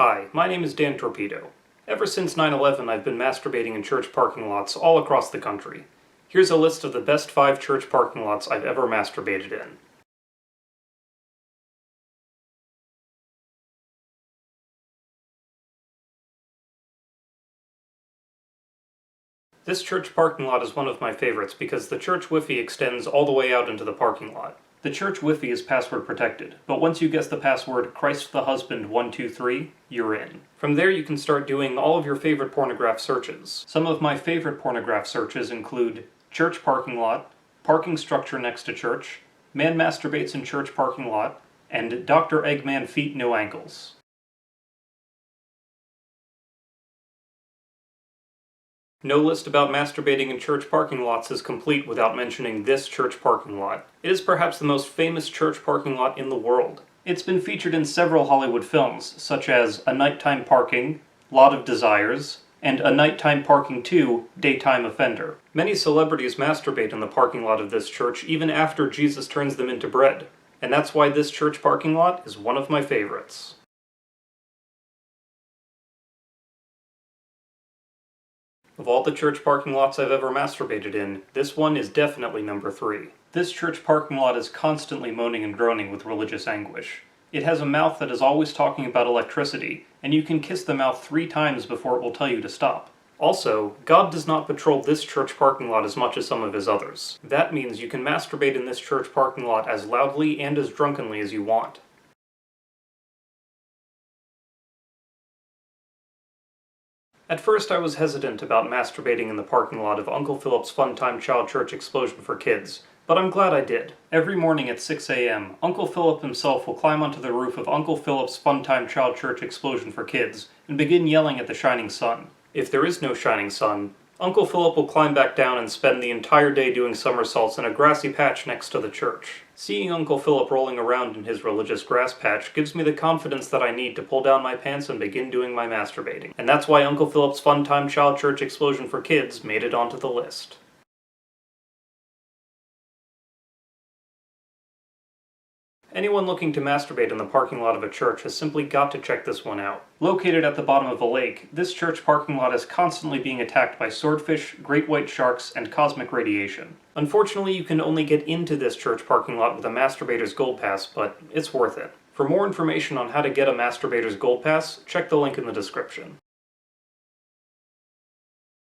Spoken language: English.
Hi, my name is Dan Torpedo. Ever since 9/11, I've been masturbating in church parking lots all across the country. Here's a list of the best 5 church parking lots I've ever masturbated in. This church parking lot is one of my favorites because the church Wi-Fi extends all the way out into the parking lot. The church Wi-Fi is password protected, but once you guess the password Christ the Husband 123, you're in. From there you can start doing all of your favorite pornograph searches. Some of my favorite pornograph searches include church parking lot, parking structure next to church, man masturbates in church parking lot, and Dr. Eggman feet no ankles. No list about masturbating in church parking lots is complete without mentioning this church parking lot. It is perhaps the most famous church parking lot in the world. It's been featured in several Hollywood films, such as A Nighttime Parking, Lot of Desires, and A Nighttime Parking 2, Daytime Offender. Many celebrities masturbate in the parking lot of this church even after Jesus turns them into bread. And that's why this church parking lot is one of my favorites. Of all the church parking lots I've ever masturbated in, this one is definitely number 3. This church parking lot is constantly moaning and groaning with religious anguish. It has a mouth that is always talking about electricity, and you can kiss the mouth 3 times before it will tell you to stop. Also, God does not patrol this church parking lot as much as some of his others. That means you can masturbate in this church parking lot as loudly and as drunkenly as you want. At first I was hesitant about masturbating in the parking lot of Uncle Philip's Funtime Child Church Explosion for Kids, but I'm glad I did. Every morning at 6 a.m., Uncle Philip himself will climb onto the roof of Uncle Philip's Funtime Child Church Explosion for Kids and begin yelling at the shining sun. If there is no shining sun, Uncle Philip will climb back down and spend the entire day doing somersaults in a grassy patch next to the church. Seeing Uncle Philip rolling around in his religious grass patch gives me the confidence that I need to pull down my pants and begin doing my masturbating. And that's why Uncle Philip's Funtime Child Church Explosion for Kids made it onto the list. Anyone looking to masturbate in the parking lot of a church has simply got to check this one out. Located at the bottom of a lake, this church parking lot is constantly being attacked by swordfish, great white sharks, and cosmic radiation. Unfortunately, you can only get into this church parking lot with a Masturbator's Gold Pass, but it's worth it. For more information on how to get a Masturbator's Gold Pass, check the link in the description.